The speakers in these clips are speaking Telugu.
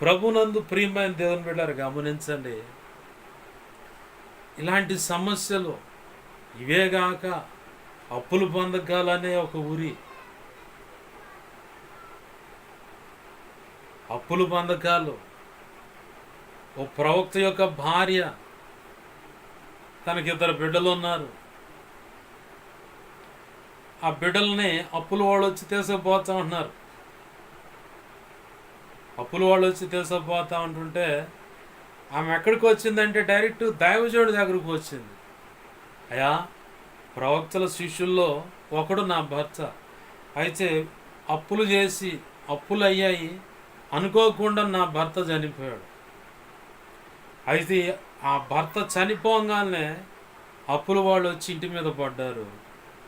ప్రభునందు ప్రియమైన దేవుని బిడ్డలారా గమనించండి. ఇలాంటి సమస్యలు ఇవేగాక అప్పులు పొందకాలనే ఒక ఊరి, అప్పులు పొందకాలు. ఓ ప్రవక్త యొక్క భార్య, తనకి 2 బిడ్డలు ఉన్నారు. ఆ బిడ్డల్ని అప్పులు వాళ్ళు వచ్చి తీసుకుపోతా ఉంటున్నారు. అప్పులు వాళ్ళు వచ్చి తీసుకుపోతా ఉంటుంటే ఆమె ఎక్కడికి వచ్చిందంటే డైరెక్ట్ దైవజనుడి దగ్గరకు వచ్చింది. అయ్యా, ప్రవక్తల శిష్యుల్లో ఒకడు నా భర్త, అయితే అప్పులు చేసి అప్పులు అయ్యాయి, అనుకోకుండా నా భర్త చనిపోయాడు. అయితే ఆ భర్త చనిపోగానే అప్పులు వాళ్ళు వచ్చి ఇంటి మీద పడ్డారు.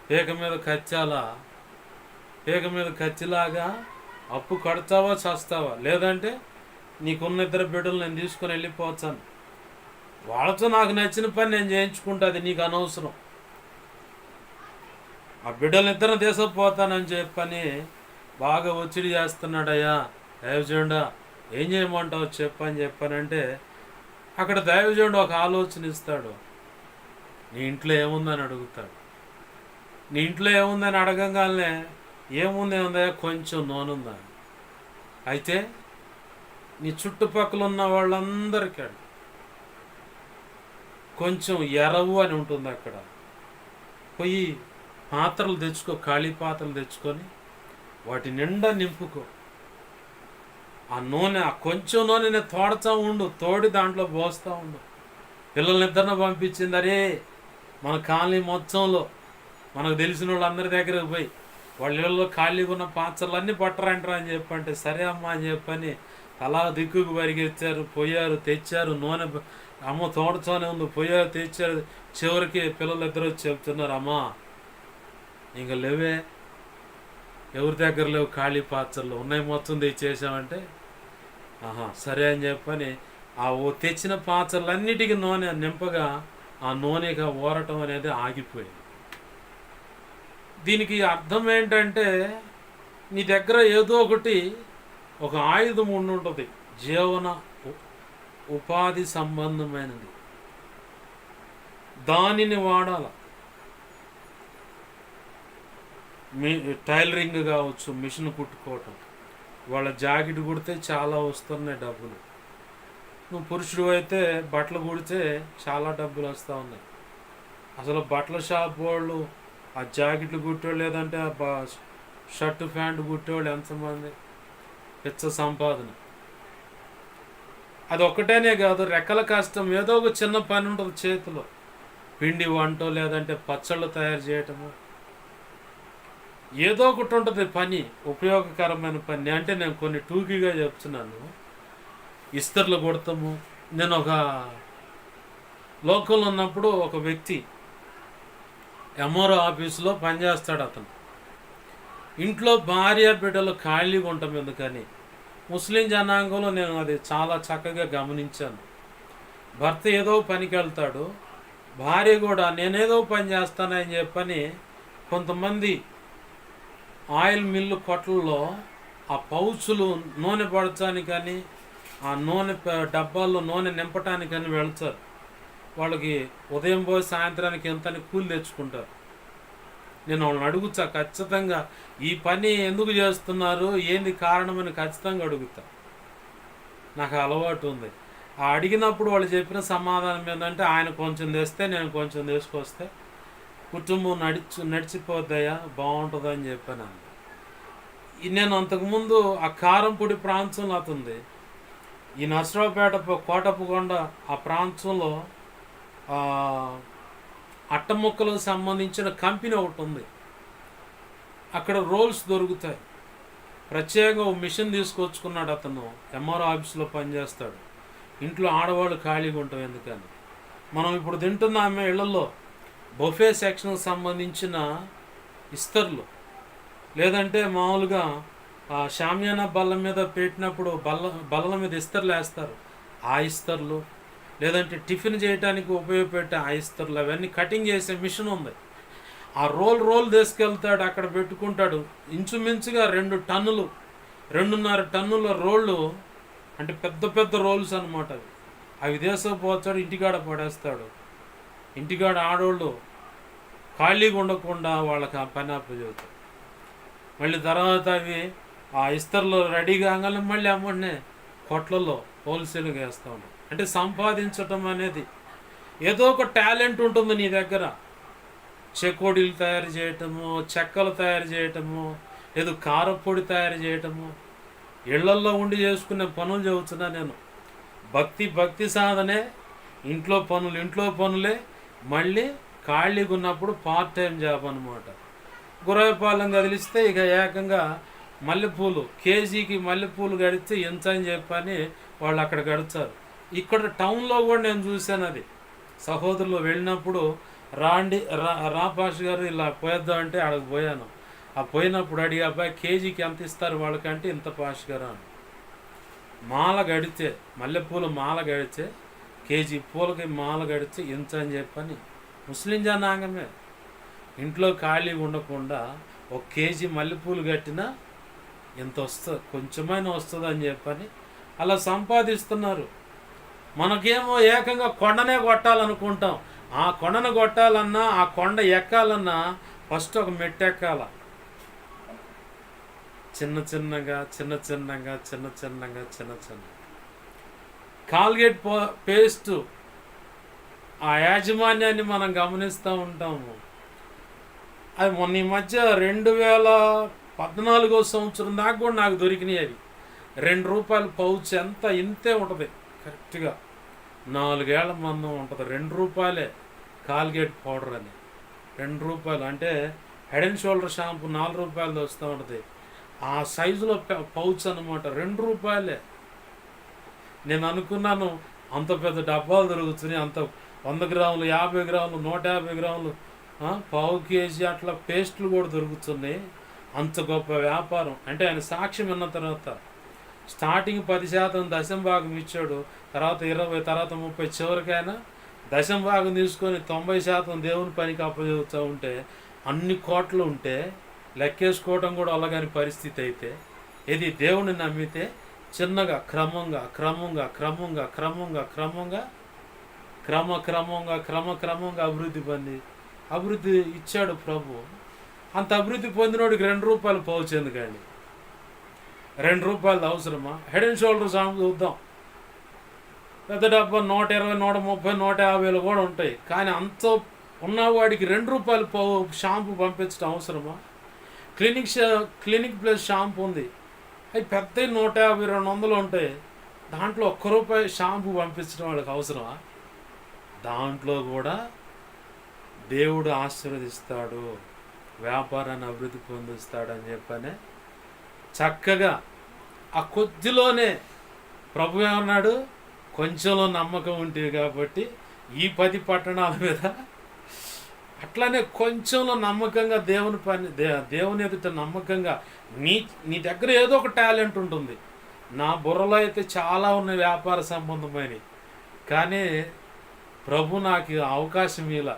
పీక మీద కత్తిలాగా అప్పు కడతావా చస్తావా, లేదంటే నీకున్న 2 బిడ్డలు నేను తీసుకొని వెళ్ళిపోతాను, వాళ్ళతో నాకు నచ్చిన పని నేను చేయించుకుంటా, అది నీకు అనవసరం, ఆ బిడ్డలు 2 తీసుకుపోతానని చెప్పని బాగా ఒత్తిడి చేస్తున్నాడయ్యా. దైవజనుడా ఏం చేయమంటావు చెప్పానంటే అక్కడ దైవజనుడు ఒక ఆలోచన ఇస్తాడు. నీ ఇంట్లో ఏముందని అడుగుతాడు. నీ ఇంట్లో ఏముందని అడగంగానే ఏముందా, కొంచెం నూనె ఉందా. అయితే నీ చుట్టుపక్కల ఉన్న వాళ్ళందరికీ కొంచెం ఎరవు అని ఉంటుంది, అక్కడ పోయి పాత్రలు తెచ్చుకో, ఖాళీ పాత్రలు తెచ్చుకొని వాటి నిండా నింపుకో. ఆ నూనె, ఆ కొంచెం నూనె తోడుతూ ఉండు, తోడి దాంట్లో పోస్తూ ఉండు. పిల్లల్నిద్దరిని పంపించింది. అరే, మన కాలనీ మొత్తంలో మనకు తెలిసిన వాళ్ళందరి దగ్గరకు పోయి వాళ్ళ ఇళ్ళలో ఖాళీగా ఉన్న పాత్రలన్నీ పట్టరంటారా అని చెప్పంటే, సరే అమ్మ అని చెప్పని అలా దిక్కుకు పరిగెత్తారు, పోయారు, తెచ్చారు. నూనె అమ్మ తోడుతోనే ఉంది, పోయారు, తెచ్చారు. చివరికి పిల్లలు 2 వచ్చి చెప్తున్నారు, అమ్మా ఇంకా లేవే, ఎవరి దగ్గర లేవు ఖాళీ పాత్రలు, ఉన్నాయి మొత్తం తెచ్చేసామంటే, సరే అని చెప్పని ఆ తెచ్చిన పాత్రలన్నిటికీ నూనె నింపగా ఆ నూనెగా ఊరటం అనేది ఆగిపోయింది. దీనికి అర్థం ఏంటంటే, నీ దగ్గర ఏదో ఒకటి, ఒక ఆయుధం ఉంటుంది, జీవన ఉపాధి సంబంధమైనది, దానిని వాడాల. టైలరింగ్ కావచ్చు, మిషన్ కుట్టుకోవటం, వాళ్ళ జాకెట్ కుడితే చాలా వస్తున్నాయి డబ్బులు. నువ్వు పురుషుడు అయితే బట్టలు కుడితే చాలా డబ్బులు వస్తూ ఉన్నాయి. అసలు బట్టల షాప్ వాళ్ళు ఆ జాకెట్లు కుట్టేవాళ్ళు, లేదంటే ఆ షర్టు ప్యాంటు కుట్టేవాళ్ళు ఎంతమంది, పిచ్చ సంపాదన. అది ఒక్కటేనే కాదు, రెక్కల కష్టం. ఏదో ఒక చిన్న పని ఉంటుంది చేతిలో, పిండి వంటో లేదంటే పచ్చళ్ళు తయారు చేయటము, ఏదో ఒకటి ఉంటుంది పని, ఉపయోగకరమైన పని. అంటే నేను కొన్ని టూకీగా చెప్తున్నాను. ఇస్తర్లు కొడతాము. నేను ఒక లోకల్లో ఉన్నప్పుడు ఒక వ్యక్తి ఎంఆర్ఓ ఆఫీసులో పనిచేస్తాడు. అతను ఇంట్లో భార్య బిడ్డలు ఖాళీగా ఉంటాం ఎందుకని. ముస్లిం జనాంగంలో నేను అది చాలా చక్కగా గమనించాను. భర్త ఏదో పనికి వెళ్తాడు, భార్య కూడా నేనేదో పని చేస్తానని చెప్పని కొంతమంది ఆయిల్ మిల్లు కొట్లలో ఆ పౌచులు నూనె పడటానికని, ఆ నూనె డబ్బాల్లో నూనె నింపటానికని వెళ్తారు. వాళ్ళకి ఉదయం పోయి సాయంత్రానికి ఎంతని కూలి తెచ్చుకుంటారు. నేను వాళ్ళని అడుగుతా, ఖచ్చితంగా ఈ పని ఎందుకు చేస్తున్నారు, ఏంది కారణమని ఖచ్చితంగా అడుగుతా. నాకు అలవాటు ఉంది. ఆ అడిగినప్పుడు వాళ్ళు చెప్పిన సమాధానం ఏంటంటే, ఆయన కొంచెం తెస్తే నేను కొంచెం తీసుకొస్తే కుటుంబం నడిచిపోద్దయ్యా, బాగుంటుందని చెప్పాను. నేను అంతకుముందు ఆ కారంపొడి ప్రాంతంలో అతుంది, ఈ నర్సరావుపేట కోటప్పకొండ ఆ ప్రాంతంలో అట్టముక్కలకు సంబంధించిన కంపెనీ ఒకటి ఉంది. అక్కడ రోల్స్ దొరుకుతాయి. ప్రత్యేకంగా ఒక మిషన్ తీసుకొచ్చుకున్నాడు అతను. ఎంఆర్ఓ ఆఫీస్లో పనిచేస్తాడు. ఇంట్లో ఆడవాళ్ళు ఖాళీగా ఉంటాం ఎందుకని. మనం ఇప్పుడు తింటున్నామే ఇళ్లలో బొఫే సెక్షన్కి సంబంధించిన ఇస్తర్లు, లేదంటే మామూలుగా షామియానా బల్ల మీద పెట్టినప్పుడు బల్లల మీద ఇస్తర్లు వేస్తారు, ఆ ఇస్తర్లు, లేదంటే టిఫిన్ చేయడానికి ఉపయోగపెట్టే ఆ ఇస్తర్లు, అవన్నీ కటింగ్ చేసే మిషన్ ఉంది. ఆ రోల్ తీసుకెళ్తాడు, అక్కడ పెట్టుకుంటాడు. ఇంచుమించుగా 2 టన్నులు 2.5 టన్నుల రోళ్ళు అంటే పెద్ద పెద్ద రోల్స్ అనమాట అవి. ఆ విదేశం పోతాడు, ఇంటికాడ పడేస్తాడు. ఇంటికాడ ఆడోళ్ళు ఖాళీగా ఉండకుండా వాళ్ళకి ఆ పని అప్పచెబుతాడు. మళ్ళీ తర్వాత అవి ఆ ఇస్తర్లో రెడీ కాగానే మళ్ళీ అమ్మడినే కొట్లలో హోల్సేల్గా వేస్తూ ఉంటాం. అంటే సంపాదించటం అనేది ఏదో ఒక టాలెంట్ ఉంటుంది నీ దగ్గర. చెకోడీలు తయారు చేయటము, చెక్కలు తయారు చేయటము, లేదు కారపొడి తయారు చేయటము, ఇళ్లల్లో ఉండి చేసుకునే పనులు చెబుతున్నా నేను. భక్తి సాధనే, ఇంట్లో పనులే, మళ్ళీ ఖాళీగా ఉన్నప్పుడు పార్ట్ టైం జాబ్ అనమాట. గుర్రపాలెం కదిలిస్తే ఇక ఏకంగా మల్లెపూలు, కేజీకి మల్లెపూలు గడిస్తే ఎంత అని చెప్పని వాళ్ళు అక్కడ గడుస్తారు. ఇక్కడ టౌన్లో కూడా నేను చూశాను అది. సహోదరులు వెళ్ళినప్పుడు రా పాష్ గారు ఇలా పోయేద్దాం అంటే అక్కడికి పోయాను. ఆ పోయినప్పుడు అడిగి, అబ్బాయి కేజీకి ఎంత ఇస్తారు వాళ్ళకంటే ఇంత పాష్ గారు అని. మాల గడితే, మల్లెపూలు మాల గడితే, కేజీ పూలకి మాల గడితే ఇంత అని చెప్పని ముస్లిం జనాంగమే. ఇంట్లో ఖాళీ ఉండకుండా ఒక కేజీ మల్లెపూలు కట్టినా ఎంత వస్తుంది, కొంచెమైనా వస్తుంది అని చెప్పని అలా సంపాదిస్తున్నారు. మనకేమో ఏకంగా కొండనే కొట్టాలనుకుంటాం. ఆ కొండను కొట్టాలన్నా, ఆ కొండ ఎక్కాలన్నా ఫస్ట్ ఒక మెట్టు ఎక్కాల. చిన్నగా కాల్గేట్ పేస్ట్ ఆ యాజమాన్యాన్ని మనం గమనిస్తూ ఉంటాము. అది మొన్న ఈ మధ్య 2014 సంవత్సరం దాకా కూడా నాకు దొరికినాయి అవి. ₹2 పౌచ్, ఎంత ఇంతే ఉంటుంది కరెక్ట్గా, 4 ఏళ్ల మందం ఉంటుంది. ₹2 కాల్గేట్ పౌడర్ అని. ₹2 అంటే హెడ్ అండ్ షోల్డర్ షాంపూ ₹4 వస్తూ ఉంటుంది. ఆ సైజులో పౌచ్ అనమాట. ₹2. నేను అనుకున్నాను అంత పెద్ద డబ్బాలు దొరుకుతున్నాయి, అంత 100 గ్రాములు, 50 గ్రాములు, 150 గ్రాములు, పావు కేజీ అట్లా పేస్టులు కూడా దొరుకుతున్నాయి. అంత గొప్ప వ్యాపారం. అంటే ఆయన సాక్ష్యం విన్న తర్వాత స్టార్టింగ్ 10% దశంభాగం ఇచ్చాడు, తర్వాత 20, తర్వాత 30, చివరికైనా దశంభాగం తీసుకొని 90% దేవుని పనికి అప్పచెబుతూ ఉంటే, అన్ని కోట్లు ఉంటే లెక్కేసుకోవటం కూడా అలాగని పరిస్థితి అయితే, ఇది దేవుని నమ్మితే చిన్నగా క్రమంగా అభివృద్ధి ఇచ్చాడు ప్రభు. అంత అభివృద్ధి పొందినోడికి ₹2 పౌచ్ ఎందుకండి? ₹2 అవసరమా? హెడ్ అండ్ షోల్డర్ షాంపూ చూద్దాం, పెద్ద డబ్బా 120, 130, 150 కూడా ఉంటాయి. కానీ అంత ఉన్నవాడికి ₹2 షాంపూ పంపించడం అవసరమా? క్లినిక్ ప్లస్ షాంపూ ఉంది, అవి పెద్ద 150, 200 ఉంటాయి. దాంట్లో ₹1 షాంపూ పంపించడం వాళ్ళకి అవసరమా? దాంట్లో కూడా దేవుడు ఆశీర్వదిస్తాడు, వ్యాపారాన్ని అభివృద్ధి పొందిస్తాడు అని చెప్పనే చక్కగా ఆ కొద్దిలోనే ప్రభు ఏమన్నాడు, కొంచెంలో నమ్మకం ఉంటుంది కాబట్టి ఈ 10 పట్టణాల మీద అట్లానే కొంచెంలో నమ్మకంగా దేవుని ఎదుట నమ్మకంగా నీ దగ్గర ఏదో ఒక టాలెంట్ ఉంటుంది. నా బుర్రలో అయితే చాలా ఉన్నాయి వ్యాపార సంబంధమైనవి, కానీ ప్రభు నాకు అవకాశం ఇలా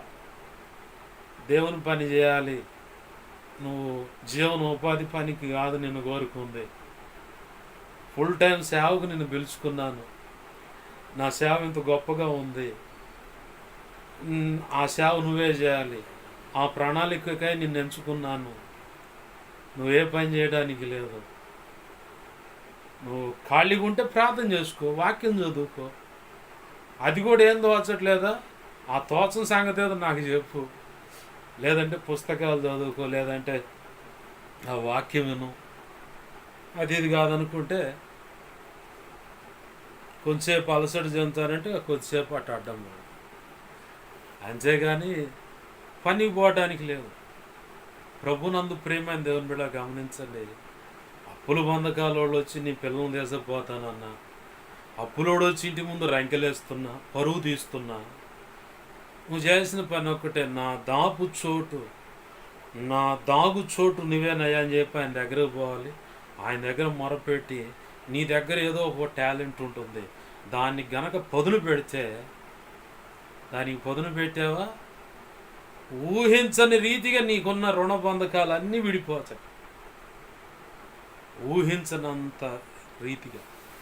దేవుని పని చేయాలి, నువ్వు జీవనోపాధి పనికి కాదు నిన్ను కోరుకుంది, ఫుల్ టైం సేవకు నిన్ను పిలుచుకున్నాను, నా సేవ ఇంత గొప్పగా ఉంది, ఆ సేవ నువ్వే చేయాలి, ఆ ప్రణాళికకై నిన్ను ఎంచుకున్నాను, నువ్వే పని చేయడానికి లేదు, నువ్వు ఖాళీగా ఉంటే ప్రార్థన చేసుకో, వాక్యం చదువుకో, అది కూడా ఏం తోచట్లేదా, ఆ తోచని సంగతి ఏదో నాకు చెప్పు, లేదంటే పుస్తకాలు చదువుకో, లేదంటే ఆ వాక్యం విను, అది ఇది కాదనుకుంటే కొంచెంసేపు అలసట చెందుతారంటే కొద్దిసేపు అట్ట అడ్డం, అంతేగాని పనికి పోవడానికి లేదు. ప్రభునందు ప్రేమ దేవుని బిడ్డ గమనించండి. అప్పుల బంధకాలు వాళ్ళు వచ్చి నీ పిల్లల్ని తీసుకుపోతానన్నా, అప్పులోడు వచ్చి ఇంటి ముందు రంకెలేస్తున్నా, పరువు తీస్తున్నా, నువ్వు చేసిన పని ఒక్కటే, నా దాగు చోటు నువ్వేనయ్యా అని చెప్పి ఆయన దగ్గరకు పోవాలి. ఆయన దగ్గర మొరపెట్టి, నీ దగ్గర ఏదో ఒక టాలెంట్ ఉంటుంది, దాన్ని గనక పదును పెడితే, దానికి పదును పెట్టావా, ఊహించని రీతిగా నీకున్న రుణ బంధకాలు అన్నీ విడిపోతాయి, ఊహించనంత రీతిగా.